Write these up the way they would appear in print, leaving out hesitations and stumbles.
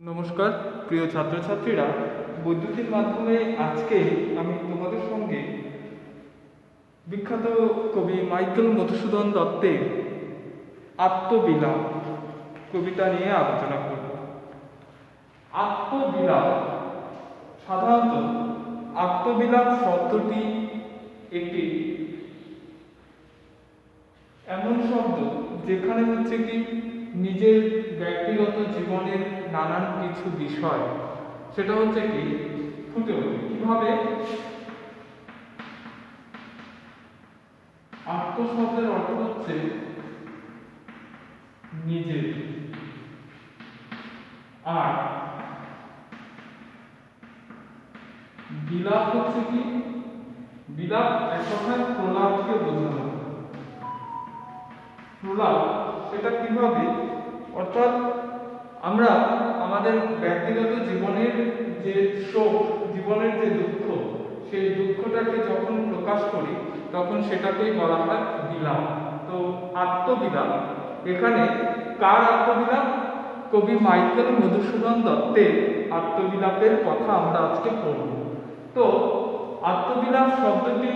নমস্কার প্রিয় ছাত্রছাত্রীরা, বৈদ্যুতিন মাধ্যমে আজকে আমি তোমাদের সঙ্গে বিখ্যাত কবি মাইকেল মধুসূদন দত্তের আত্মবিলাপ কবিতা নিয়ে আলোচনা করব। আত্মবিলাপ, সাধারণত আত্মবিলাপ শব্দটি একটি এমন শব্দ যেখানে হচ্ছে কি নিজের ব্যক্তিগত জীবনের নানান কিছু বিষয় সেটা হচ্ছে কি ফুটে ওঠে। কিভাবে? আত্ম শব্দের অর্থ হচ্ছে নিজের, আর বিলাপ হচ্ছে কি, বিলাপ এক কথায় প্রলাপকে বোঝানো। প্রলাপ সেটা কিভাবে? অর্থাৎ আমরা আমাদের ব্যক্তিগত জীবনের যে শোক, জীবনের যে দুঃখ, সেই দুঃখটাকে যখন প্রকাশ করি তখন সেটাকেই বলা হয় বিলাপ। তো আত্মবিলাপ, এখানে কার আত্মবিলাপ? কবি মাইকেল মধুসূদন দত্তের আত্মবিলাপের কথা আমরা আজকে পড়ব। তো আত্মবিলাপ শব্দটি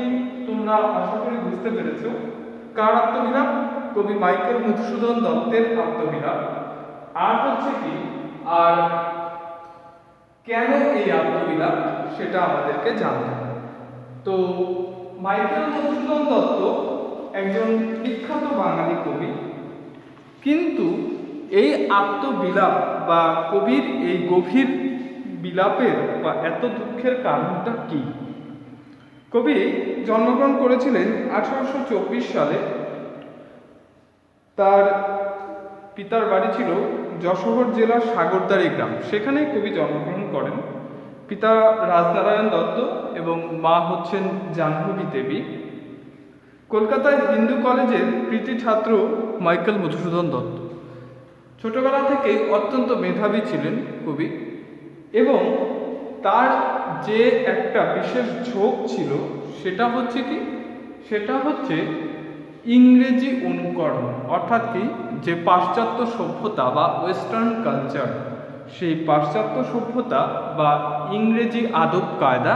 তোমরা আশা করি বুঝতে পেরেছ। কার আত্মবিলাপ? কবি মাইকেল মধুসূদন দত্তের আত্মবিলাপ। আর হচ্ছে কি, আর কেন এই আত্মবিলাপ সেটা আমাদেরকে জানতে হবে। তো মাইকেল মধুসূদন দত্ত একজন বিখ্যাত বাঙালি কবি, কিন্তু এই আত্মবিলাপ বা কবির এই গভীর বিলাপের বা এত দুঃখের কারণটা কি? কবি জন্মগ্রহণ করেছিলেন 1824 সালে। তার পিতার বাড়ি ছিল যশোহর জেলার সাগরদাড়ি গ্রাম, সেখানেই কবি জন্মগ্রহণ করেন। পিতা রাজনারায়ণ দত্ত এবং মা হচ্ছেন জাহ্নবী দেবী। কলকাতায় হিন্দু কলেজের কৃতী ছাত্র মাইকেল মধুসূদন দত্ত ছোটবেলা থেকেই অত্যন্ত মেধাবী ছিলেন কবি, এবং তার যে একটা বিশেষ ঝোঁক ছিল সেটা হচ্ছে কি, সেটা হচ্ছে ইংরেজি অনুকরণ। অর্থাৎ কি, যে পাশ্চাত্য সভ্যতা বা ওয়েস্টার্ন কালচার, সেই পাশ্চাত্য সভ্যতা বা ইংরেজি আদব কায়দা,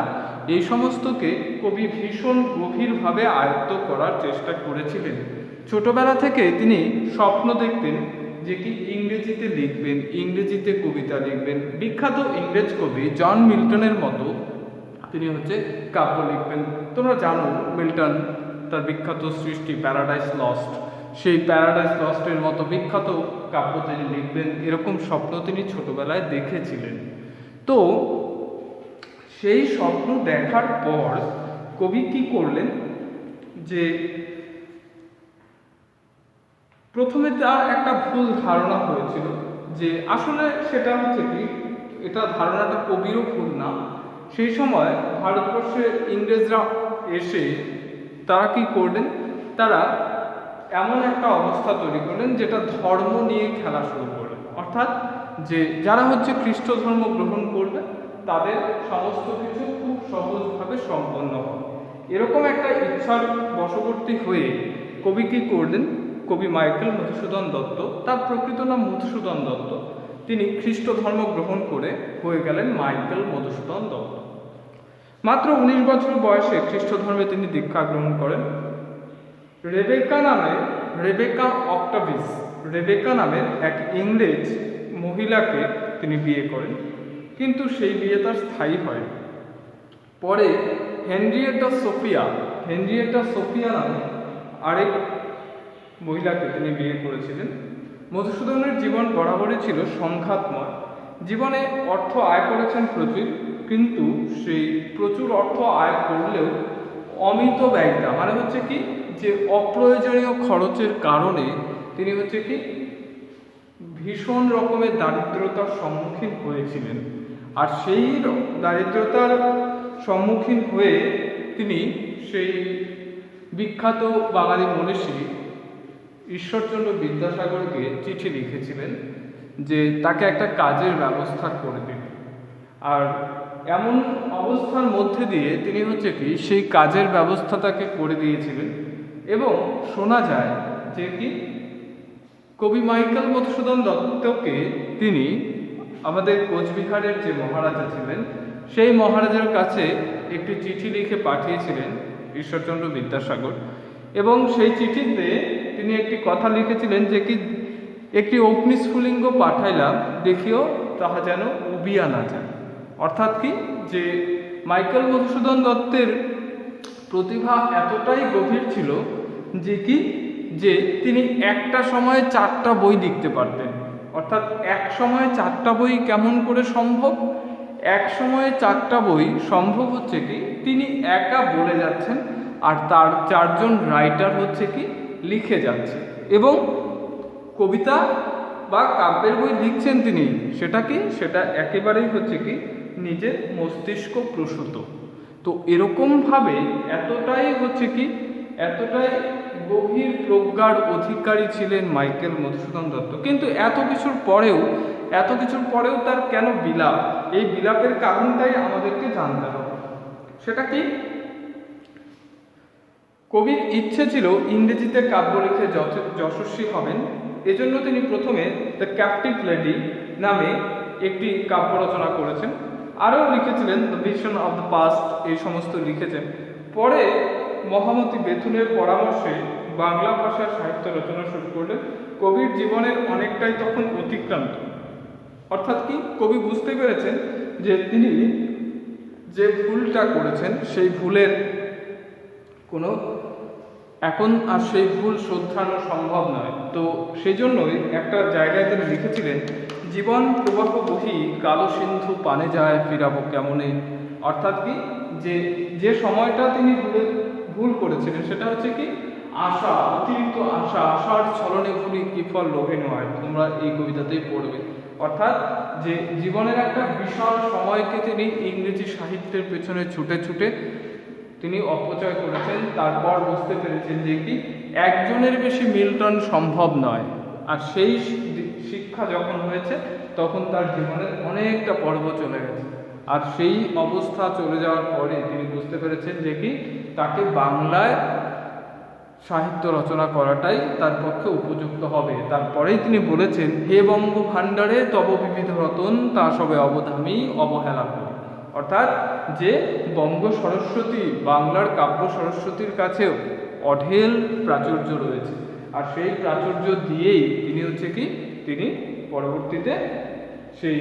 এই সমস্তকে কবি ভীষণ গভীরভাবে আয়ত্ত করার চেষ্টা করেছিলেন। ছোটবেলা থেকে তিনি স্বপ্ন দেখতেন যে কি ইংরেজিতে লিখবেন, ইংরেজিতে কবিতা লিখবেন। বিখ্যাত ইংরেজ কবি জন মিল্টনের মতো তিনি হচ্ছে কাব্য লিখবেন। তোমরা জানো মিল্টন, তার বিখ্যাত সৃষ্টি প্যারাডাইস লস্ট, সেই প্যারাডাইস লস্টের মতো বিখ্যাত কাব্য তিনি লিখবেন, এরকম স্বপ্ন তিনি ছোটবেলায় দেখেছিলেন। তো সেই স্বপ্ন দেখার পর কবি কি করলেন, যে প্রথমে তার একটা ভুল ধারণা হয়েছিল, যে আসলে সেটা হচ্ছে কি, এটা ধারণাটা কবিরও ভুল না। সেই সময় ভারতবর্ষে ইংরেজরা এসে তারা কি করলেন, তারা এমন একটা অবস্থা তৈরি করলেন যেটা ধর্ম নিয়ে খেলা শুরু করলেন। অর্থাৎ যে যারা হচ্ছে খ্রিস্ট ধর্ম গ্রহণ করবে তাদের সমস্ত কিছু খুব সহজভাবে সম্পন্ন হবে, এরকম একটা ইচ্ছার বশবর্তী হয়ে কবি কি করলেন, কবি মাইকেল মধুসূদন দত্ত, তার প্রকৃত নাম মধুসূদন দত্ত, তিনি খ্রিস্ট ধর্ম গ্রহণ করে হয়ে গেলেন মাইকেল মধুসূদন দত্ত। মাত্র 19 বছর বয়সে খ্রিস্ট ধর্মে তিনি দীক্ষা গ্রহণ করেন। রেবেকা অক্টাভিস, রেবেকা নামের এক ইংরেজ মহিলাকে তিনি বিয়ে করেন, কিন্তু সেই বিয়ে তার স্থায়ী হয়। পরে হেনরিয়েটা সোফিয়া নামে আরেক মহিলাকে তিনি বিয়ে করেছিলেন। মধুসূদনের জীবন বরাবরই ছিল সংঘাতময়। জীবনে অর্থ আয় করেছেন প্রচুর, কিন্তু সেই প্রচুর অর্থ আয় করলেও অমিত ব্যয়টা, মানে হচ্ছে কি, যে অপ্রয়োজনীয় খরচের কারণে তিনি হচ্ছে কি ভীষণ রকমের দারিদ্রতার সম্মুখীন হয়েছিলেন। আর সেই দারিদ্রতার সম্মুখীন হয়ে তিনি সেই বিখ্যাত বাঙালি মনীষী ঈশ্বরচন্দ্র বিদ্যাসাগরকে চিঠি লিখেছিলেন যে তাকে একটা কাজের ব্যবস্থা করে দিন। আর এমন অবস্থার মধ্যে দিয়ে তিনি হচ্ছে কি সেই কাজের ব্যবস্থা তাকে করে দিয়েছিলেন। এবং শোনা যায় যে কি কবি মাইকেল মধুসূদন দত্তকে তিনি আমাদের কোচবিহারের যে মহারাজা ছিলেন সেই মহারাজার কাছে একটি চিঠি লিখে পাঠিয়েছিলেন ঈশ্বরচন্দ্র বিদ্যাসাগর, এবং সেই চিঠিতে তিনি একটি কথা লিখেছিলেন যে কি, একটি অগ্নিস্ফুলিঙ্গ পাঠাইলাম দেখিও তাহা যেন উবিয়া না যায়। অর্থাৎ কি, যে মাইকেল মধুসূদন দত্তের প্রতিভা এতটাই গভীর ছিল যে কি, যে তিনি একটা সময়ে 4টা বই লিখতে পারতেন। অর্থাৎ এক সময়ে 4টা বই কেমন করে সম্ভব? এক সময়ে 4টা বই সম্ভব হচ্ছে কি, তিনি একা বলে যাচ্ছেন আর তার 4জন রাইটার হচ্ছে কি লিখে যাচ্ছে, এবং কবিতা বা কাব্যের বই লিখছেন তিনি, সেটা কি, সেটা একেবারেই হচ্ছে কি নিজের মস্তিষ্ক প্রসূত। তো এরকমভাবে এতটাই হচ্ছে কি, এতটাই গভীর প্রজ্ঞার অধিকারী ছিলেন মাইকেল মধুসূদন দত্ত। কিন্তু এত কিছুর পরেও তার কেন বিলাপ? এই বিলাপের কারণটাই আমাদেরকে জানতে হবে। সেটা কি, কবির ইচ্ছে ছিল ইংরেজিতে কাব্য লিখে যশস্বী হবেন। এজন্য তিনি প্রথমে দ্য ক্যাপটিভ লেডি নামে একটি কাব্য রচনা করেছেন, আরও লিখেছিলেন the vision of the past, এই সমস্ত লিখেছেন। পরে মহামতি বেথুনের পরামর্শে বাংলা ভাষার সাহিত্য রচনা শুরু করলেন। কবির জীবনের অনেকটাই তখন অতিক্রান্ত। অর্থাৎ কি, কবি বুঝতে পেরেছেন যে তিনি যে ভুলটা করেছেন সেই ভুলের কোনো এখন আর সেই ভুল শোধরানো সম্ভব নয়। তো সেই জন্যই একটা জায়গায় তিনি লিখেছিলেন, জীবন প্রবাহ বহি কালো সিন্ধু পানে যায় ফিরাবো কেমনে। অর্থাৎ কি, যে সময়টা তিনি ভুল করেছিলেন সেটা হচ্ছে কি আশা, অতিরিক্ত আশার ছলনে ভুলি কি ফল লোভে নয়, তোমরা এই কবিতাতেই পড়বে। অর্থাৎ যে জীবনের একটা বিশাল সময়কে তিনি ইংরেজি সাহিত্যের পেছনে ছুটে ছুটে তিনি অপচয় করেছেন। তারপর বুঝতে পেরেছেন যে কি একজনের বেশি মিল্টন সম্ভব নয়। আর সেই শিক্ষা যখন হয়েছে তখন তার জীবনের অনেকটা পর্ব চলে গেছে। আর সেই অবস্থা চলে যাওয়ার পরে তিনি বুঝতে পেরেছেন যে কি তাকে বাংলায় সাহিত্য রচনা করাটাই তার পক্ষে উপযুক্ত হবে। তারপরেই তিনি বলেছেন, হে বঙ্গ ভাণ্ডারে তব বিবিধ রতন তা সবে অবধামী অবহেলা করি। অর্থাৎ যে বঙ্গ সরস্বতী, বাংলার কাব্য সরস্বতীর কাছেও অঢেল প্রাচুর্য রয়েছে, আর সেই প্রাচুর্য দিয়েই তিনি হচ্ছে কি, তিনি পরবর্তীতে সেই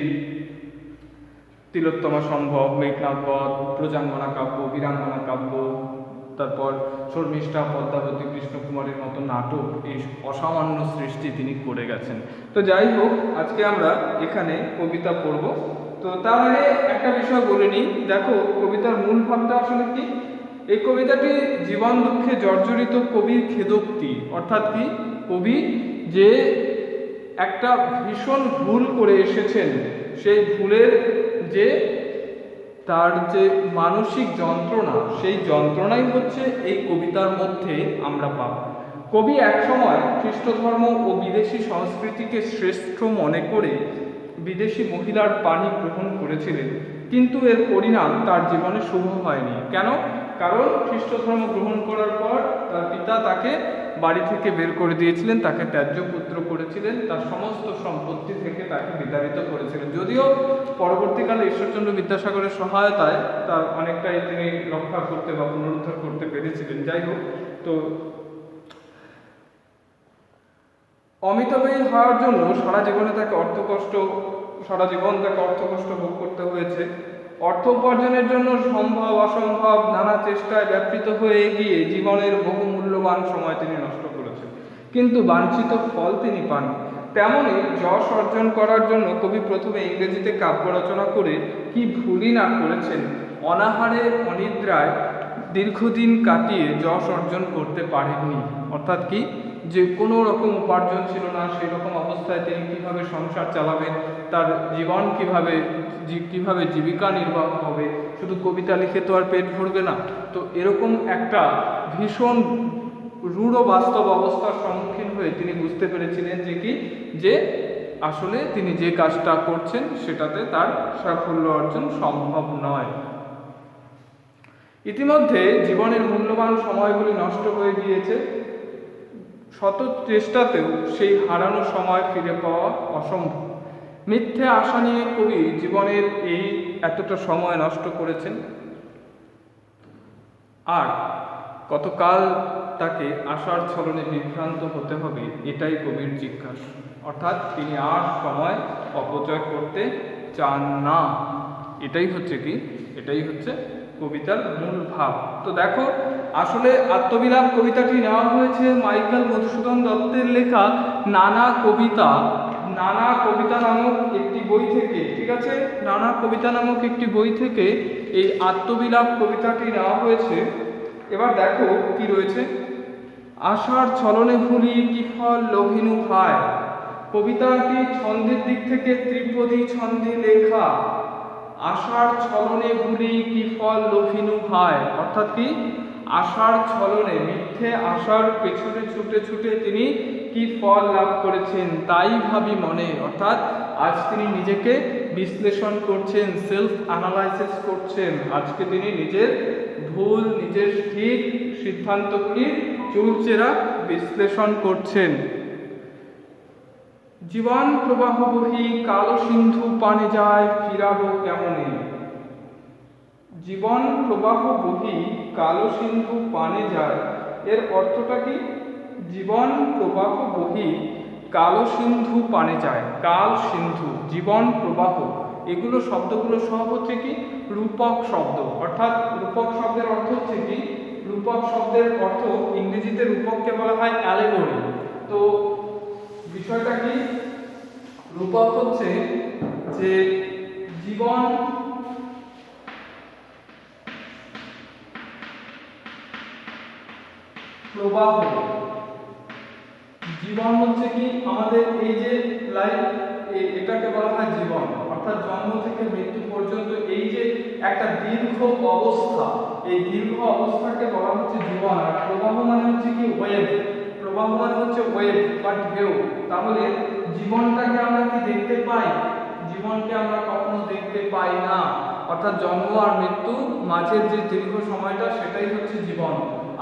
তিলোত্তমা সম্ভব, মেঘনাদ বধ, প্রজাঙ্গনা কাব্য, বীরাঙ্গনা কাব্য, তারপর শর্মিষ্ঠা, পদ্মাবতী, কৃষ্ণকুমারীর মতো নাটক, এই অসামান্য সৃষ্টি তিনি করে গেছেন। তো যাই হোক, আজকে আমরা এখানে কবিতা পড়ব। তো তার আগে একটা বিষয় বলে নিই। দেখো, কবিতার মূল ভাবটা আসলে কি, এই কবিতাটি জীবন দুঃখে জর্জরিত কবির খেদোক্তি। অর্থাৎ কি, কবি যে একটা ভীষণ ভুল করে এসেছেন, সেই ভুলের যে তার যে মানসিক যন্ত্রণা, সেই যন্ত্রণাই হচ্ছে এই কবিতার মধ্যে আমরা পাব। কবি একসময় খ্রিস্ট ধর্ম ও বিদেশি সংস্কৃতিকে শ্রেষ্ঠ মনে করে বিদেশি মহিলার পানি গ্রহণ করেছিলেন, কিন্তু এর পরিণাম তার জীবনে শুভ হয়নি। কেন? কারণ খ্রিস্ট ধর্ম গ্রহণ করার পর তার পিতা তাকে বাড়ি থেকে বের করে দিয়েছিলেন, তাকে ত্যায্য পুত্র করেছিলেন, তার সমস্ত সম্পত্তি থেকে তাকে বিতাড়িত করেছিলেন। যদিও পরবর্তীকালে ঈশ্বরচন্দ্র বিদ্যাসাগরের সহায়তায় তার অনেকটাই তিনি রক্ষা করতে বা পুনরুদ্ধার করতে পেরেছিলেন। যাই হোক, তো অমিতব্যয়ী হওয়ার জন্য সারা জীবন তাকে অর্থকষ্ট ভোগ করতে হয়েছে। অর্থ উপার্জনের জন্য সম্ভব অসম্ভব নানা চেষ্টায় ব্যাপৃত হয়ে গিয়ে জীবনের বহু মূল্যবান সময় তিনি নষ্ট করেছেন, কিন্তু বাঞ্ছিত ফল তিনি পান। তেমনই যশ অর্জন করার জন্য কবি প্রথমে ইংরেজিতে কাব্য রচনা করে কি ভুলই না করেছেন। অনাহারে অনিদ্রায় দীর্ঘদিন কাটিয়ে যশ অর্জন করতে পারেননি। অর্থাৎ কি, যে কোনো রকম উপার্জন ছিল না, সেই রকম অবস্থায় তিনি কীভাবে সংসার চালাবেন, তার জীবন কিভাবে জীবিকা নির্বাহ হবে, শুধু কবিতা লিখে তো আর পেট ভরবে না। তো এরকম একটা ভীষণ রূঢ় বাস্তব অবস্থার সম্মুখীন হয়ে তিনি বুঝতে পেরেছিলেন যে আসলে তিনি যে কাজটা করছেন সেটাতে তার সাফল্য অর্জন সম্ভব নয়। ইতিমধ্যে জীবনের মূল্যবান সময়গুলি নষ্ট হয়ে গিয়েছে। শত চেষ্টাতেও সেই হারানো সময় ফিরে পাওয়া অসম্ভব। মিথ্যে আশা নিয়ে কবি জীবনের এই এতটা সময় নষ্ট করেছেন, আর কতকাল তাকে আশার ছলনে বিভ্রান্ত হতে হবে, এটাই কবির জিজ্ঞাসা। অর্থাৎ তিনি আর সময় অপচয় করতে চান না। এটাই হচ্ছে কবিতার মূল ভাব। তো দেখো, আসলে আত্মবিলাপ কবিতাটি নেওয়া হয়েছে মাইকেল মধুসূদন দত্তের লেখা নানা কবিতা নামক একটি বই থেকে। ঠিক আছে, নানা কবিতা নামক একটি বই থেকে এই আত্মবিলাপ কবিতাটি নেওয়া হয়েছে। এবার দেখো কি রয়েছে। আশার ছলনে ভুলি কি ফল লোভিনু ভাই। কবিতাটি ছন্দের দিক থেকে ত্রিপদী ছন্দে লেখা। আশার ছলনে ভুলি কি ফল লোভিনু ভাই, অর্থাৎ কি আশার ছলনে, মিথ্যে আশার পেছনে ছুটে ছুটে তিনি কি ফল লাভ করেছেন তাই ভাবি মনে। অর্থাৎ আজ তিনি নিজেকে বিশ্লেষণ করছেন, সেলফ অ্যানালাইসিস করছেন। আজকে তিনি নিজের ভুল, নিজের ঠিক সিদ্ধান্তগুলি চুলচেরা বিশ্লেষণ করছেন। জীবন প্রবাহ বহি কালো সিন্ধু পানে যায় ফিরাবো কেমনে। জীবন প্রবাহ বহি কালো সিন্ধু পানে যায়, এর অর্থটা কি? জীবন প্রবাহ বহি কালো সিন্ধু পানে যায়। কাল, সিন্ধু, জীবন, প্রবাহ, এগুলো শব্দগুলো সব হচ্ছে কি রূপক শব্দ। অর্থাৎ রূপক শব্দের অর্থ হচ্ছে কি, রূপক শব্দের অর্থ ইংরেজিতে রূপককে বলা হয় অ্যালেগরি। তো বিষয়টা কি, রূপক হচ্ছে যে জীবন প্রবাহ, জীবন হচ্ছে কি আমাদের এই যে লাইফ, এটাকে বলা হয় জীবন। অর্থাৎ জন্ম থেকে মৃত্যু পর্যন্ত এই যে একটা দীর্ঘ অবস্থা, এই দীর্ঘ অবস্থাকে বলা হচ্ছে জীবন। আর প্রবাহ মানে হচ্ছে কি ওয়েভ, প্রবাহ মানে হচ্ছে ওয়েভ বা ঢেউ। তাহলে জীবনটাকে আমরা কি দেখতে পাই? জীবনকে আমরা কখনো দেখতে পাই না। অর্থাৎ জন্ম আর মৃত্যু মাঝের যে দীর্ঘ সময়টা, সেটাই হচ্ছে জীবন।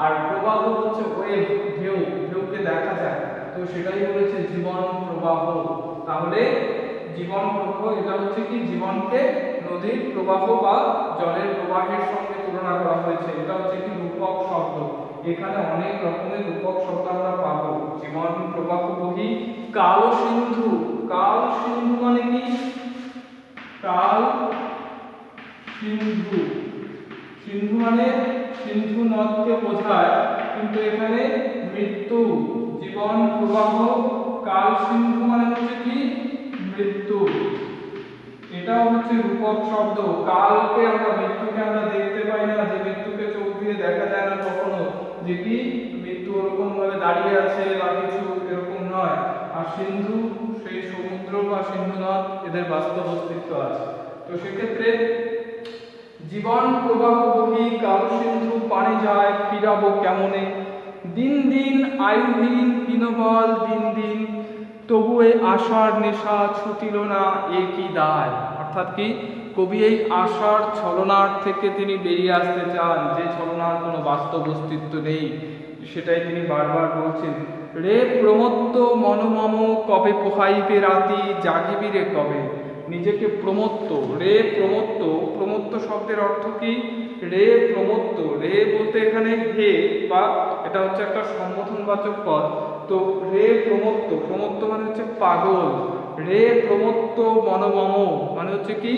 আর প্রবাহ হচ্ছে ওয়েভ, ঢেউ, ঢেউকে দেখা যায়, তো সেটাই বলেছে জীবন প্রবাহ। তাহলে জীবন প্রবাহ, এটা হচ্ছে কি জীবনকে নদীর প্রবাহ বা জলের প্রবাহের সঙ্গে তুলনা করা হয়েছে। এটা হচ্ছে কি রূপক শব্দ। এখানে অনেক রকমের রূপক শব্দ আমরা পাবো। জীবন প্রবাহ বহি কালো সিন্ধু, কাল সিন্ধু মানে কি কাল সিন্ধু, সিন্ধু মানে সিন্ধু নদকে বোঝায়, কিন্তু এখানে মৃত্যু। জীবন প্রবাহ কাল সিন্ধু মানে হচ্ছে কি মৃত্যু, এটাও হচ্ছে রূপক শব্দ। কালকে আমরা, মৃত্যুকে আমরা দেখতে পাই না, যে মৃত্যুকে চোখ দিয়ে দেখা যায় না কখনো, যে কি মৃত্যু ওরকম ভাবে দাঁড়িয়ে আছে বা কিছু এরকম নয়। আর সিন্ধু সেই সমুদ্র বা সিন্ধু নদ, এদের বাস্তব অস্তিত্ব আছে। তো সেক্ষেত্রে জীবন প্রবাহ বহি কালো সিন্ধু পানে যায় ফিরাবো কেমনে। দিন দিন আয়ুহীন হীনবল দিন দিন, তবু এই আশার নেশা ছুটিল না এ কি দায়। অর্থাৎ কি কবি এই আশার ছলনার থেকে তিনি বেরিয়ে আসতে চান, যে ছলনার কোনো বাস্তব অস্তিত্ব নেই, সেটাই তিনি বারবার বলছেন। রে প্রমত্ত মনমম কবে পোহাইবে রাতি জাগিবি রে কবে। নিজেকে প্রমত্ত, রে প্রমত্ত, প্রমত্ত শব্দের অর্থ কি রে প্রমত্ত। রে বলতে এখানে হে, বা এটা হচ্ছে একটা সম্বোধনবাচক পদ। তো রে প্রমত্ত, প্রমত্ত মানে হচ্ছে পাগল। রে প্রমত্ত মনমম মানে হচ্ছে কি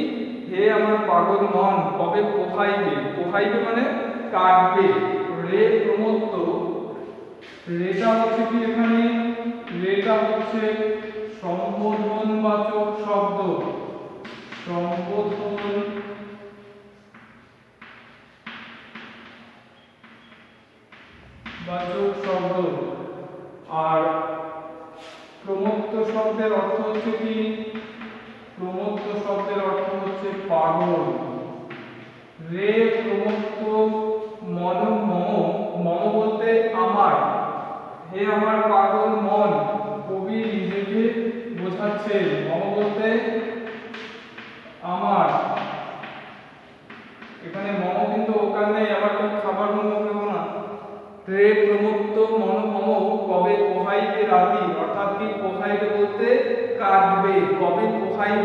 হে আমার পাগল মন, কবে পোহাইবে, পোহাইবে মানে কাটবে। রে প্রমত্ত, রেটা হচ্ছে কি এখানে, রেটা হচ্ছে সম্বোধনবাচক শব্দ, সম্বোধন বাচক শব্দ। আর প্রমত্ত শব্দের অর্থ হচ্ছে কি, প্রমত্ত শব্দের অর্থ হচ্ছে পাগল। রে প্রমত্ত মনম মম, মম বলতে আমার, হে আমার পাগল মন, কবি নিজেকে বোঝাচ্ছে। মম বলতে আমার, এখানে মম কিন্তু ওখানে নেই, আবার কেউ খাবার মম খাবো না। রে প্রমত্ত মনমম কবে পোহাইবে রাতি, অর্থাৎ কি পোহাইবে বলতে কাটবে, কবে পোহাইবে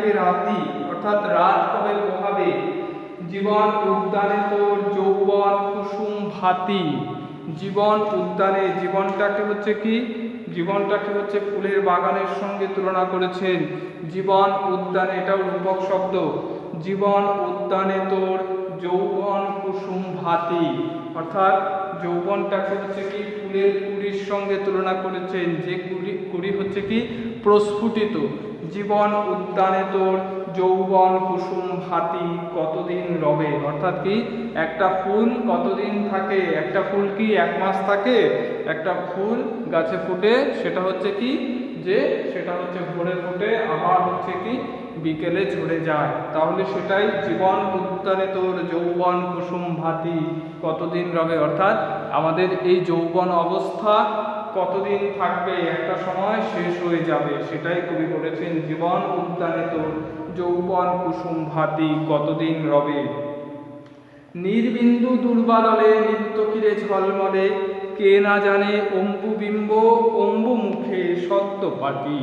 অর্থাৎ রাত কবে পোহাবে। জীবন উদ্যানে তোর যৌবন কুসুম ভাতি। জীবন উদ্যানে, জীবনটাকে হচ্ছে কি, জীবনটাকে হচ্ছে ফুলের বাগানের সঙ্গে তুলনা করেছেন। জীবন উদ্যানে, এটাও রূপক শব্দ। জীবন উদ্যানে তোর যৌবন কুসুম ভাতি, অর্থাৎ যৌবনটাকে হচ্ছে কি ফুলের কুড়ির সঙ্গে তুলনা করেছেন, যে কুড়ি হচ্ছে কি প্রস্ফুটিত। জীবন উদ্যানে তোর যৌবন কুসুম ভাতি কতদিন রবে, অর্থাৎ কি একটা ফুল কতদিন থাকে, একটা ফুল কি 1 মাস থাকে। একটা ফুল গাছে ফুটে সেটা হচ্ছে কি, যে সেটা হচ্ছে ভোরে ফুটে আবার হচ্ছে কি বিকেলে ঝরে যায়। তাহলে সেটাই জীবন উদ্যানে তোর যৌবন কুসুম ভাতি কতদিন রবে, অর্থাৎ আমাদের এই যৌবন অবস্থা কতদিন থাকবে, একটা সময় শেষ হয়ে যাবে, সেটাই কবি বলেছেন। জীবন উদ্যানে তোর যৌবন কুসুম ভাতি কতদিন রবে। নির্বিন্দু দুর্বাদলে নিত্যকিরে ঝলমলে, কে না জানে অম্বুবিম্ব অম্বু মুখে সদ্য পাতি।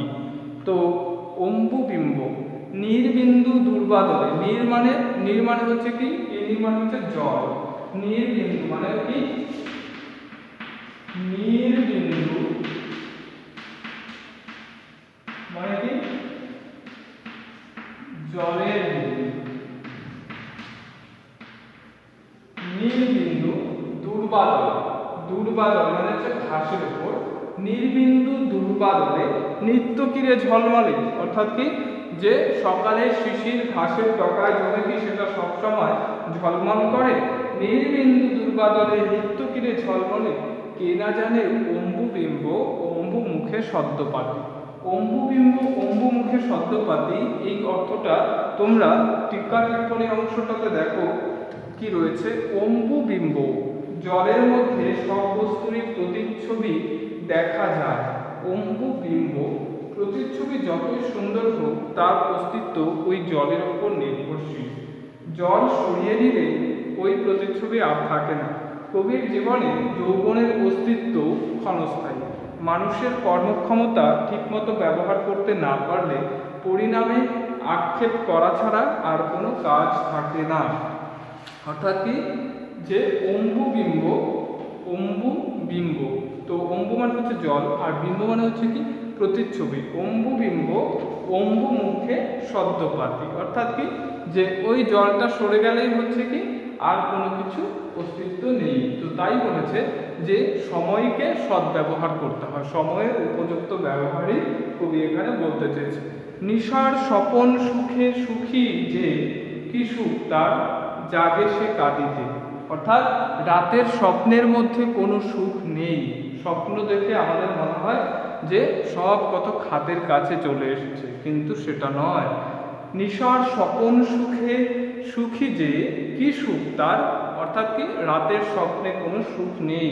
তো অম্বুবিম্ব, নির্বিন্দু দুর্বাদলে, নির মানে হচ্ছে কি, এই নির মানে হচ্ছে জল, নির্বিন্দু মানে কি, নির্বিন্দু মানে কি জলের বিন্দু। নির্বিন্দু দুর্বাদল, দুর্বাদল মানে হচ্ছে ঘাসের উপর। নির্বিন্দু দুর্বাদলে নিত্যকিরে ঝলমলে, অর্থাৎ কি যে সকালে শিশির ঘাসের ডগায় জমে কি সেটা সবসময় ঝলমল করে। নির্বিন্দু দুর্বাদলে নিত্যকিরে ঝলমলে, কে না জানে অম্বুবিম্ব অম্বু মুখে সদ্যপাতি। অম্বুবিম্ব অম্বু মুখে সদ্যপাতি, এই অর্থটা তোমরা টিকা টিপ্পণী অংশটাতে দেখো কি রয়েছে। অম্বুবিম্ব, জলের মধ্যে সব বস্তুরই প্রতিচ্ছবি দেখা যায়। অম্বুবিম্ব, প্রতিচ্ছবি যতই সুন্দর হোক তার অস্তিত্ব ওই জলের উপর নির্ভরশীল। জল সরিয়ে দিলে ওই প্রতিচ্ছবি আর থাকে না। কবির জীবনে যৌবনের অস্তিত্ব ক্ষণস্থায়ী। মানুষের কর্মক্ষমতা ঠিকমতো ব্যবহার করতে না পারলে পরিণামে আক্ষেপ করা ছাড়া আর কোনো কাজ থাকে না। অর্থাৎ কি যে অম্বুবিম্ব, অম্বুবিম্ব, তো অম্বু মানে হচ্ছে জল আর বিম্ব মানে হচ্ছে কি প্রতিচ্ছবি। অম্বুবিম্ব অম্বু মুখে সদ্যপাতি, অর্থাৎ কি যে ওই জলটা সরে গেলেই হচ্ছে কি আর কোনো কিছু অস্তিত্ব নেই। তো তাই বলেছে যে সময়কে সদ্ব্যবহার করতে হয়, সময়ের উপযুক্ত ব্যবহারই কবি এখানে বলতে চেয়েছে। নিশার স্বপন সুখে সুখী যে, কি সুখ তার জাগে সে কাঁদিতে, অর্থাৎ রাতের স্বপ্নের মধ্যে কোনো সুখ নেই। স্বপ্ন দেখে আমাদের মনে হয় যে সব কত খাতের কাছে চলে এসেছে, কিন্তু সেটা নয়। নিশার স্বপন সুখে সুখী যে, কি সুখ তার, অর্থাৎ কি রাতের স্বপ্নে কোনো সুখ নেই,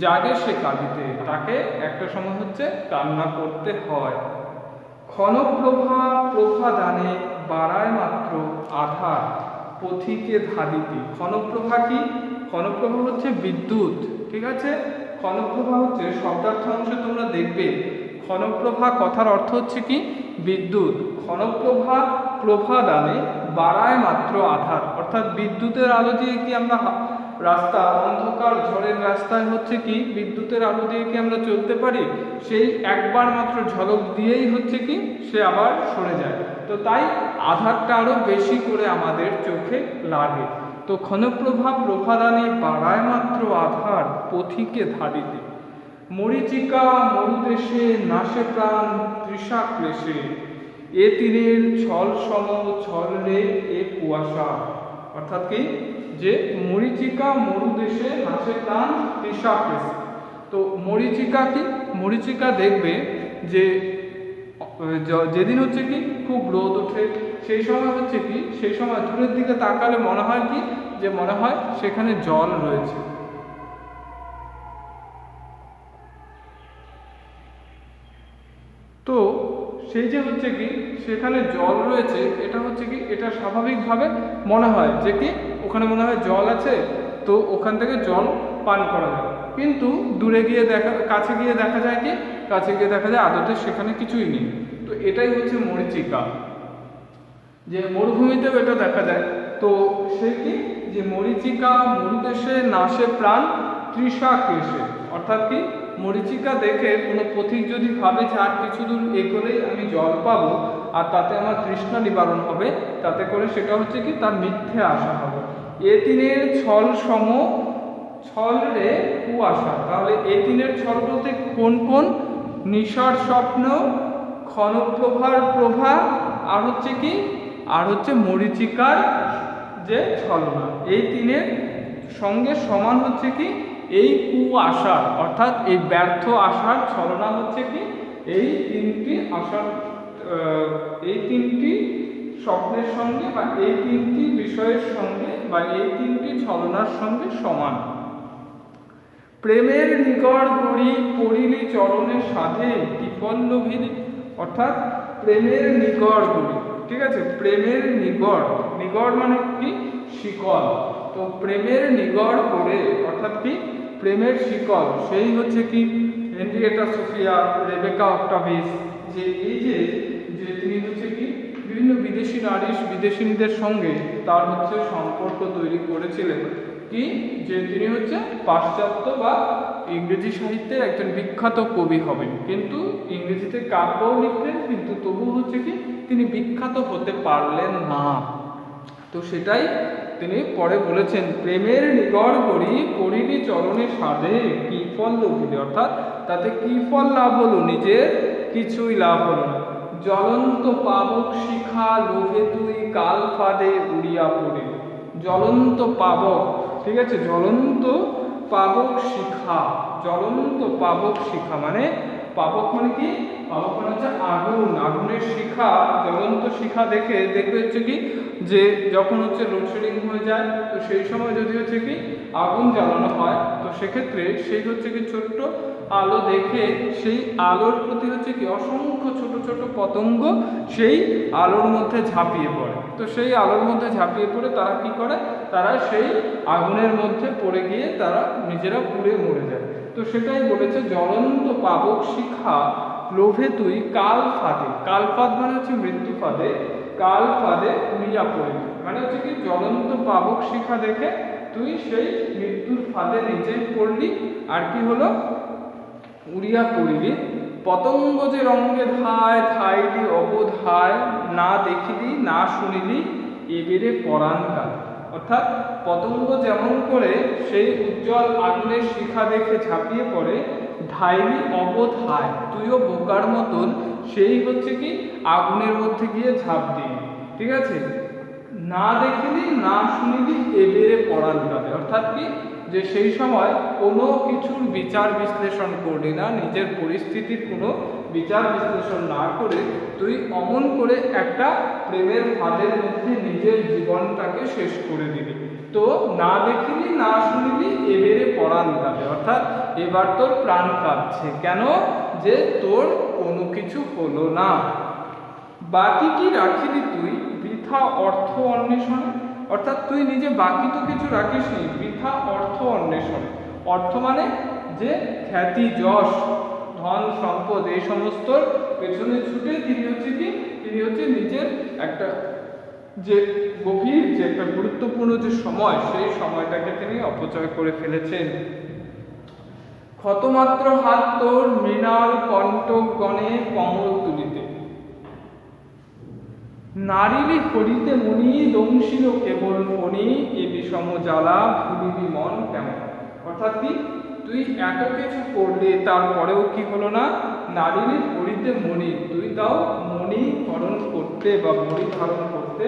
জাগে সে কাঁদিতে, তাকে একটা সময় হচ্ছে কান্না করতে হয়। ক্ষণপ্রভা প্রভা দানে বাড়ায় মাত্র আধার পথিকে ধাদিতে। ক্ষণপ্রভা কি, ক্ষণপ্রভা হচ্ছে বিদ্যুৎ, ঠিক আছে। ক্ষণপ্রভা হচ্ছে শব্দার্থ অংশে তোমরা দেখবে ক্ষণপ্রভা কথার অর্থ হচ্ছে কি বিদ্যুৎ। ক্ষণপ্রভা প্রভা দানে বাড়ায় মাত্র আধার, অর্থাৎ বিদ্যুতের আলো দিয়ে কি আমরা রাস্তা, অন্ধকার ঝড়ের রাস্তায় হচ্ছে কি বিদ্যুতের আলো দিয়ে কি আমরা চলতে পারি? সেই একবার মাত্র ঝলক দিয়েই হচ্ছে কি সে আবার সরে যায়। তো তাই আধারটা আরো বেশি করে আমাদের চোখে লাগে। তো ক্ষণপ্রভা প্রভাদানে বাড়ায় মাত্র আধার পথিকে ধারিতে। মরীচিকা মরুদেশে নাশে প্রাণ তৃষা ক্লেশে, এ তীরের ছল সম ছল রে এ কুয়াশা, অর্থাৎ কি যে মরীচিকা মরুদেশে নাশে প্রাণ তৃষা ক্লেশে। তো মরীচিকা কি, মরীচিকা দেখবে যে যেদিন হচ্ছে কি খুব রোদ ওঠে সেই সময় হচ্ছে কি, সেই সময় দূরের দিকে তাকালে মনে হয় কি যে মনে হয় সেখানে জল রয়েছে। তো সেই যে হচ্ছে কি সেখানে জল রয়েছে, এটা হচ্ছে কি এটা স্বাভাবিকভাবে মনে হয় যে কি ওখানে মনে হয় জল আছে, তো ওখান থেকে জল পান করা যায়। কিন্তু দূরে গিয়ে কাছে গিয়ে দেখা যায় কি, কাছে গিয়ে দেখা যায় আদতে সেখানে কিছুই নেই। তো এটাই হচ্ছে মরীচিকা। যে মরুভূমিতেও এটা দেখা যায়। তো সে কি, যে মরীচিকা মরুদেশে নাশে প্রাণ তৃষা কেশে, অর্থাৎ কি মরীচিকা দেখে কোনো পথিক যদি ভাবে যে আর কিছু দূর এগোলেই আমি জল পাবো আর তাতে আমার তৃষ্ণা নিবারণ হবে, তাতে করে সেটা হচ্ছে কি তার মিথ্যে আশা হবে। এ তিনের ছল সম ছল রে কুয়াশা, তাহলে এ তিনের ছল বলতে কোন কোন? নিশার স্বপ্ন, ক্ষণপ্রভার প্রভা, আর হচ্ছে কি, আর হচ্ছে মরীচিকার যে ছলনা। এই তিনের সঙ্গে সমান হচ্ছে কি এই কুয়াশার, অর্থাৎ এই ব্যর্থ আশার ছলনা হচ্ছে কি এই তিনটি আশার এই তিনটি স্বপ্নের সঙ্গে বা এই তিনটি বিষয়ের সঙ্গে বা এই তিনটি ছলনার সঙ্গে সমান। প্রেমের নিগড় গড়ি পড়িলি চরণে সাধে বিপল্লভীর, অর্থাৎ প্রেমের নিগড় গড়ি, ঠিক আছে, প্রেমের নিগড়, নিগড় মানে কি শিকল, তো প্রেমের নিগড় করে অর্থাৎ কি প্রেমের শিকল, সেই হচ্ছে কি হেনরিয়েটা সোফিয়া, রেবেকা অক্টাভিস, যে এই যে তিনি হচ্ছে কি বিভিন্ন বিদেশি নারী বিদেশিনীদের সঙ্গে তার হচ্ছে সম্পর্ক তৈরি করেছিলেন, কি যে তিনি হচ্ছে পাশ্চাত্য বা ইংরেজি সাহিত্যের একজন বিখ্যাত কবি হবেন, কিন্তু ইংরেজিতে কাব্যও লিখলেন, কিন্তু তবু হচ্ছে কি তিনি বিখ্যাত হতে পারলেন না। তো সেটাই তিনি পরে বলেছেন, প্রেমের নিগড় করি পড়িনি চরণে সাধে কি ফল লভিলে, অর্থাৎ তাতে কি ফল লাভ হলো, নিজের কিছুই লাভ হলো না। জ্বলন্ত পাবক শিখা লোভে তুই কাল ফাঁদে উড়িয়া পড়ে, জ্বলন্ত পাবক, ঠিক আছে, জ্বলন্ত পাবক শিখা, জ্বলন্ত পাবক শিখা মানে পাবক মানে কি, পাবক মানে হচ্ছে আগুন, আগুনের শিখা, জ্বলন্ত শিখা দেখবে হচ্ছে কি যে যখন হচ্ছে লোডশেডিং হয়ে যায়, তো সেই সময় যদি হচ্ছে কি আগুন জ্বালানো হয়, তো সেক্ষেত্রে সেই হচ্ছে কি ছোট্ট আলো দেখে সেই আলোর প্রতি হচ্ছে কি অসংখ্য ছোট ছোট পতঙ্গ সেই আলোর মধ্যে ঝাঁপিয়ে পড়ে, তো সেই আলোর মধ্যে ঝাঁপিয়ে পড়ে তারা কি করে, তারা সেই আগুনের মধ্যে পড়ে গিয়ে তারা নিজেরা পুড়ে মরে যায়। তো সেটাই বলেছে, জ্বলন্ত পাবক শিখা লোভে তুই কাল ফাঁদে, কাল ফাঁদ মানে হচ্ছে মৃত্যু ফাঁদে, কাল ফাঁদে উড়িয়া পড়িবি মানে হচ্ছে কি জ্বলন্ত পাবক শিখা দেখে তুই সেই মৃত্যুর ফাঁদে নিজেই পড়লি, আর কি হলো উড়িয়া পড়িবি। পতঙ্গ যে রঙ্গে ধায় ধাইলি অবোধায়, না দেখিলি না শুনিলি এবেরে পরাণ কাল, অর্থাৎ পতঙ্গ যেমন করে সেই উজ্জ্বল আগুনের শিখা দেখে ঝাঁপিয়ে পড়ে, ধাইলি অবোধায় তুইও বোকার মতন সেই হচ্ছে কি আগুনের মধ্যে গিয়ে ঝাঁপ দিই, ঠিক আছে, না দেখিলি না শুনিলি এবেরে পরাণ কালে, অর্থাৎ কি যে সেই সময় কোনো কিছুর বিচার বিশ্লেষণ করলি না, নিজের পরিস্থিতির কোনো বিচার বিশ্লেষণ না করে তুই অমন করে একটা প্রেমের ফাঁদের মধ্যে নিজের জীবনটাকে শেষ করে দিবি। তো না দেখিলি না শুনিলি এবারে পরাণ কাঁদে, অর্থাৎ এবার তোর প্রাণ কাঁদছে, কেন যে তোর কোনো কিছু হলো না। বাকি কি রাখিলি তুই বৃথা অর্থ অন্বেষণে, অর্থাৎ তুই নিজে বাকি তো কিছু রাখিস নি, বৃথা অর্থ অন্বেষণে, অর্থ মানে যে খ্যাতি যশ ধন সম্পদ এই সমস্ত পেছনে ছুটে তিনি হচ্ছে কি তিনি হচ্ছে নিজের একটা যে গভীর যে একটা গুরুত্বপূর্ণ যে সময় সেই সময়টাকে তিনি অপচয় করে ফেলেছেন। ক্ষতমাত্র হাত তোর মৃণাল কণ্টক গণে কমল তুলিতে, নারীলি করিতে মনি দংশিল কেবল ফণি এ বিষম জ্বালা ভুলিবি মন কেমন, অর্থাৎ কি তুই এত কিছু করলে তারপরেও কি হলো না, নারীলি করিতে মনি, তুই তাও মণি হরণ করতে বা মণি ধারণ করতে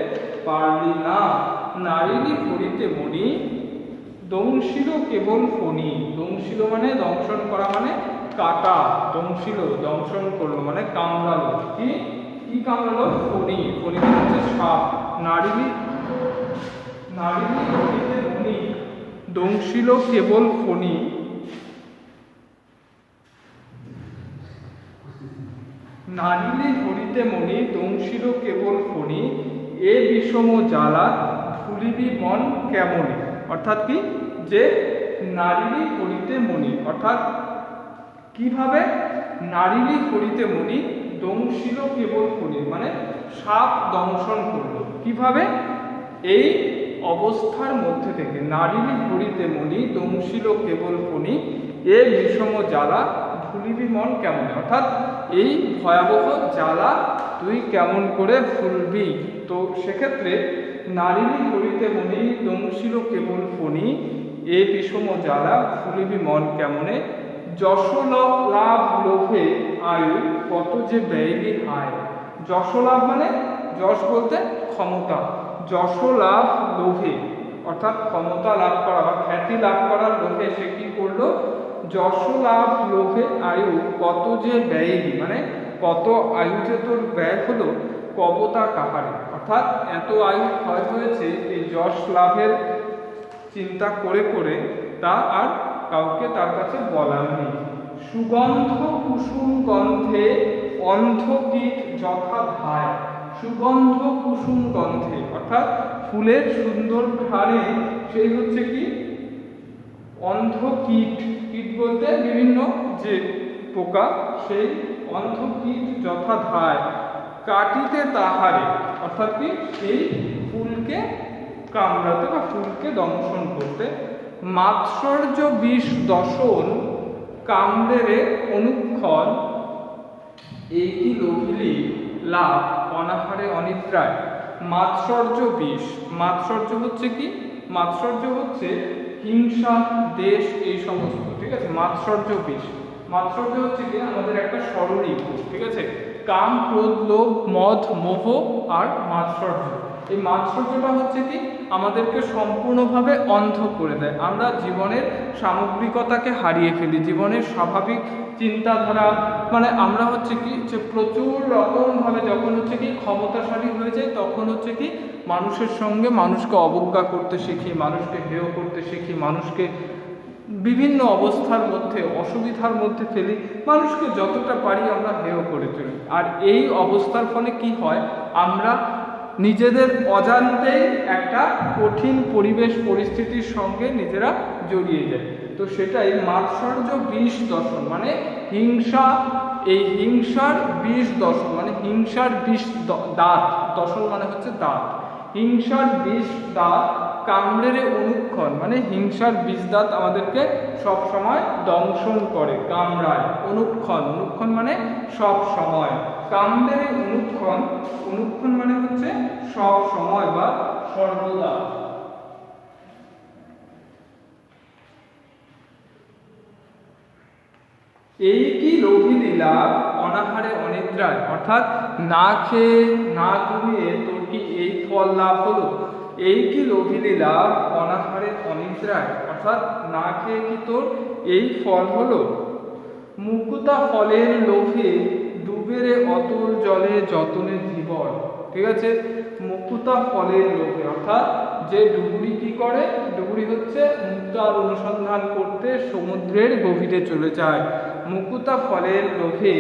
পারলি না। নারীলি করিতে মনি দংশিল কেবল ফণি, দংশিল মানে দংশন করা মানে কাটা, দংশিল দংশন করলো মানে কামড়ালো, কি কি কামড়ালো, ফণি, ফণি মানে হচ্ছে সাপ, নারীলি নারীলি করিতে মনি দংশিল কেবল ফণি, নারীলি ধরিতে মনি দংশিল কেবল ফণি এ বিষম জ্বালা ভুলিবি মন কেমনে, অর্থাৎ কি যে নারীলি করিতে মনি, অর্থাৎ কিভাবে নারীলি করিতে মনি দংশিল কেবল ফণি মানে সাপ দংশন করলো, কিভাবে? এই অবস্থার মধ্যে থেকে নারীলি ভরিতে মণি দংশিল কেবল ফণি এ বিষম জ্বালা ভুলিবি মন কেমন, অর্থাৎ এই ভয়াবহ জ্বালা তুই কেমন করে ভুলবি। তো সেক্ষেত্রে নারীলি ভরিতে মণি দংশিল কেবল ফণি এ বিষম জ্বালা ভুলিবি মন কেমনে, যশ লাভ লোভে আয়ু কত যে ব্যয়বি হায়। যশ লাভ মানে যশ বলতে ক্ষমতা, যশ লাভ লোভে অর্থাৎ ক্ষমতা লাভ করা বা খ্যাতি লাভ করার লোভে সে কি করলো, যশ লাভ লোভে আয়ু কত যে ব্যয়বি মানে কত আয়ু যে তোর ব্যয় হলো, কবতা কাহারে, অর্থাৎ এত আয়ু ক্ষয় হয়েছে এই যশ লাভের চিন্তা করে করে তা আর কাউকে তার কাছে বলার নেই। সুগন্ধ কুসুম গন্ধে অন্ধ কীট যথা ধায়, সুগন্ধ কুসুম গন্ধে অর্থাৎ ফুলের সুন্দর ঘ্রাণে সেই হচ্ছে কি অন্ধ কীট, কীট বলতে বিভিন্ন যে পোকা, সেই অন্ধ কীট যথা ধায় কাটিতে তাহারে, অর্থাৎ কি সেই ফুলকে কামড়াতে বা ফুলকে দংশন করতে। মাৎসর্য বিষ দশন কামড়েরে অনুক্ষণ এই কি লোভিলি লাভ অনাহারে অনিদ্রায়। মাৎসর্য বিষ, মাৎসর্য হচ্ছে কি, মাৎসর্য হচ্ছে হিংসা দেশ এই সমস্ত, ঠিক আছে। মাৎসর্য বিষ, মাৎসর্য হচ্ছে কি আমাদের একটা স্বরলিপ, ঠিক আছে। কাম ক্রোধ লোভ মদ মোহ আর মাৎসর্য, এই মাৎসর্যটা হচ্ছে কি আমাদেরকে সম্পূর্ণভাবে অন্ধ করে দেয়। আমরা জীবনের সামগ্রিকতাকে হারিয়ে ফেলি, জীবনের স্বাভাবিক চিন্তাধারা মানে আমরা হচ্ছে কি যে প্রচুর রকমভাবে যখন হচ্ছে কি ক্ষমতাশালী হয়ে যায় তখন হচ্ছে কি মানুষের সঙ্গে মানুষকে অবজ্ঞা করতে শিখি, মানুষকে হেয় করতে শিখি, মানুষকে বিভিন্ন অবস্থার মধ্যে অসুবিধার মধ্যে ফেলি, মানুষকে যতটা পারি আমরা হেয় করে চলি। আর এই অবস্থার ফলে কি হয়, আমরা নিজেদের অজান্তেই একটা কঠিন পরিবেশ পরিস্থিতির সঙ্গে নিজেরা জড়িয়ে যায়। তো সেটাই মাৎসর্য বিষ দশন মানে হিংসা, এই হিংসার বিষ দশন মানে হিংসার বিষ দাঁত, দশন মানে হচ্ছে দাঁত, হিংসার বিষ দাঁত কামড়েরে অনুক্ষণ মানে হিংসার বিষ দাঁত আমাদেরকে সব সময় দংশন করে, কামড়ায়। অনুক্ষণ, অনুক্ষণ মানে সব সময়, কামড়েরে অনুক্ষণ, অনুক্ষণ মানে হচ্ছে সব সময় বা সর্বদা। এই কি লোভিলি লাভ অনাহারে অনিদ্রায়, অর্থাৎ না খেয়ে না ঘুমিয়ে তোর কি এই ফল লাভ হলো। এই কি লোভিলি লাভ অনাহারে অনিদ্রায়, অর্থাৎ না খেয়ে কি তোর এই ফল হলো। মুকুতা ফলের লোভে ডুবেরে অতল জলে যতনে ধীবর, ঠিক আছে। মুকুতা ফলের লোভে অর্থাৎ যে ডুবুরি কি করে, ডুবুরি হচ্ছে মুক্তার অনুসন্ধান করতে সমুদ্রের গভীরে চলে যায়। মুকুতা ফলের লোভে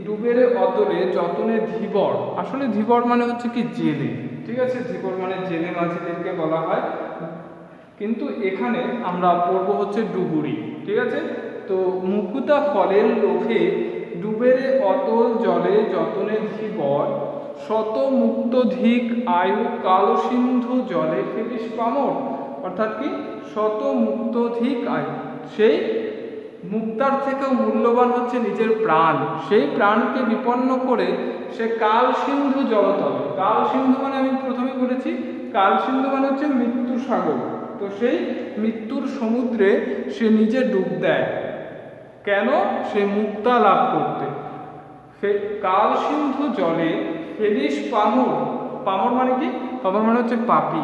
ডুবেরে অতলে যতনে ধীবর, আসলে ধীবর মানে হচ্ছে কি জেলে, ঠিক আছে। ধীবর মানে জেলে মাঝিদেরকে বলা হয়, কিন্তু এখানে আমরা পড়ব হচ্ছে ডুবুরি, ঠিক আছে। তো মুকুতা ফলের লোভে ডুবেরে অতল জলে যতনে ধীবর শত মুক্ত ধিক আয়ু কালো সিন্ধু জলে ফেলিস পামর, অর্থাৎ কি শত মুক্ত ধিক আয়ু, সেই মুক্তার থেকেও মূল্যবান হচ্ছে নিজের প্রাণ, সেই প্রাণকে বিপন্ন করে সে কাল সিন্ধু জলতলে, কাল সিন্ধু মানে আমি প্রথমে বলেছি কাল সিন্ধু মানে হচ্ছে মৃত্যু সাগর, তো সেই মৃত্যুর সমুদ্রে সে নিজে ডুব দেয়। কেন? সে মুক্তা লাভ করতে। কাল সিন্ধু জলে ফেলিস পামর, পামর মানে কি, পামর মানে হচ্ছে পাপী।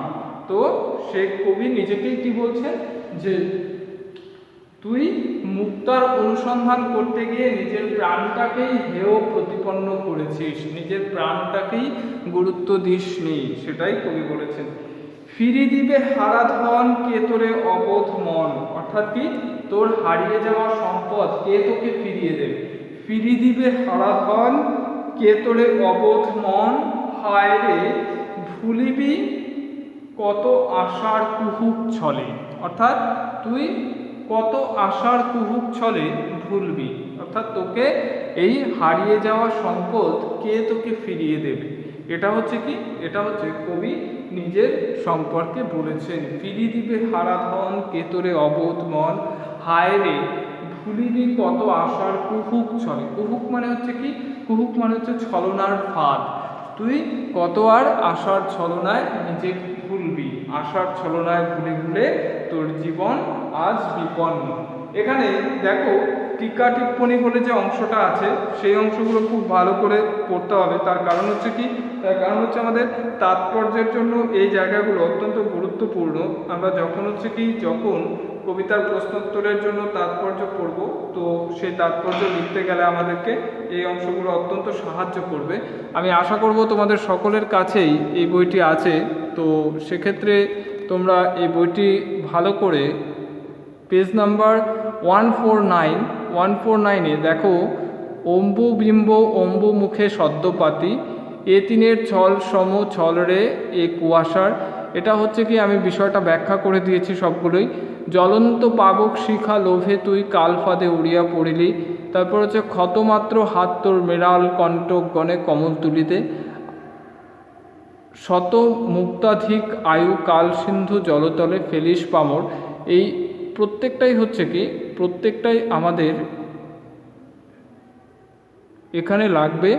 তো সে কবি নিজেকেই কি বলছেন যে তুই মুক্তার অনুসন্ধান করতে গিয়ে নিজের প্রাণটাকেই হেয় প্রতিপন্ন করেছিস, নিজের প্রাণটাকেই গুরুত্ব দিসনি, সেটাই কবি বলেছেন। ফিরি দিবে হারা ধন কে তোরে অবোধ মন, অর্থাৎ কি তোর হারিয়ে যাওয়া সম্পদ কে তোকে ফিরিয়ে দেবে। ফিরি দিবে হারা ধন কে তোরে অবোধ মন, হায় রে ভুলিবি কত আশার কুহুক ছলে, অর্থাৎ তুই কত আশার কুহুক ছলে ভুলবি, অর্থাৎ তোকে এই হারিয়ে যাওয়া সম্পদ কে তোকে ফিরিয়ে দেবে। এটা হচ্ছে কি, এটা হচ্ছে কবি নিজের সম্পর্কে বলেছেন। ফিরি দিবে হারা ধন, কেতরে অবোধ মন, হায় রে ভুলিবি কত আশার কুহুক ছলে। কুহুক মানে হচ্ছে কি, কুহুক মানে হচ্ছে ছলনার ফাঁদ। তুই কত আর আশার ছলনায় নিজে ভুলবি, আশার ছলনায় ভুলে ভুলে তোর জীবন আজ বিপন্ন। এখানে দেখো টিকা টিপ্পণী বলে যে অংশটা আছে, সেই অংশগুলো খুব ভালো করে পড়তে হবে। তার কারণ হচ্ছে কি, তার কারণ হচ্ছে আমাদের তাৎপর্যের জন্য এই জায়গাগুলো অত্যন্ত গুরুত্বপূর্ণ। আমরা যখন হচ্ছে কি, যখন কবিতার প্রশ্নোত্তরের জন্য তাৎপর্য পড়ব, তো সেই তাৎপর্য লিখতে গেলে আমাদেরকে এই অংশগুলো অত্যন্ত সাহায্য করবে। আমি আশা করব তোমাদের সকলের কাছেই এই বইটি আছে, তো সেক্ষেত্রে তোমরা এই বইটি ভালো করে পেজ নাম্বার 149 দেখো, অম্বু বিম্ব অম্বু মুখে সদ্যপাতি, এ তিনের ছল সম ছল রে এ কুয়াশার। এটা হচ্ছে কি, আমি বিষয়টা ব্যাখ্যা করে দিয়েছি সবগুলোই। জ্বলন্ত পাবক শিখা লোভে তুই কাল ফাঁদে উড়িয়া পড়িলি। তারপর হচ্ছে ক্ষতমাত্র হাত তোর মেরাল কণ্টক গণে কমল তুলিতে, শত মুক্তাধিক আয়ু কাল সিন্ধু জলতলে ফেলিস পামর। এই প্রত্যেকটাই হচ্ছে কি, প্রত্যেকটাই আমাদের এখানে লাগবে।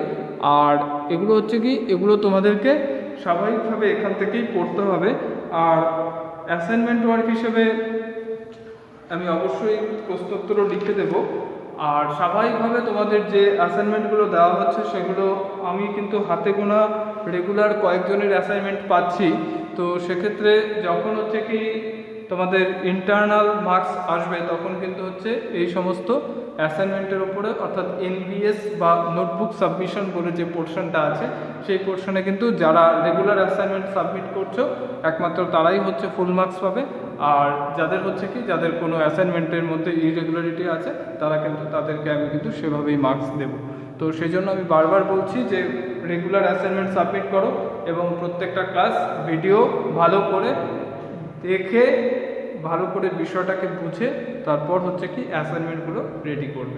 আর এগুলো হচ্ছে কি, এগুলো তোমাদেরকে স্বাভাবিকভাবে এখান থেকেই পড়তে হবে। আর অ্যাসাইনমেন্ট ওয়ার্ক হিসেবে আমি অবশ্যই প্রশ্নোত্তরও লিখে দেব। আর স্বাভাবিকভাবে তোমাদের যে অ্যাসাইনমেন্টগুলো দেওয়া হচ্ছে সেগুলো আমি কিন্তু হাতে গোনা রেগুলার কয়েকজনের অ্যাসাইনমেন্ট পাচ্ছি। তো সেক্ষেত্রে যখন হচ্ছে কি তোমাদের ইন্টারনাল মার্কস আসবে, তখন কিন্তু হচ্ছে এই সমস্ত অ্যাসাইনমেন্টের উপরে, অর্থাৎ এনবিএস বা নোটবুক সাবমিশন বলে যে পোর্শনটা আছে, সেই পোর্শনে কিন্তু যারা রেগুলার অ্যাসাইনমেন্ট সাবমিট করছো একমাত্র তারাই হচ্ছে ফুল মার্কস পাবে। আর যাদের হচ্ছে কি, যাদের কোনো অ্যাসাইনমেন্টের মধ্যে ইরেগুলারিটি আছে, তারা কিন্তু তাদেরকে আমি কিন্তু সেভাবেই মার্কস দেব। তো সেই জন্য আমি বারবার বলছি যে রেগুলার অ্যাসাইনমেন্ট সাবমিট করো এবং প্রত্যেকটা ক্লাস ভিডিও ভালো করে দেখে, ভালো করে বিষয়টাকে বুঝে তারপর হচ্ছে কি অ্যাসাইনমেন্টগুলো রেডি করবে।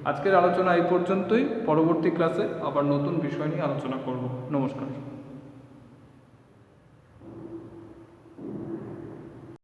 আজকের আলোচনা এই পর্যন্তই। পরবর্তী ক্লাসে আবার নতুন বিষয় নিয়ে আলোচনা করব। নমস্কার।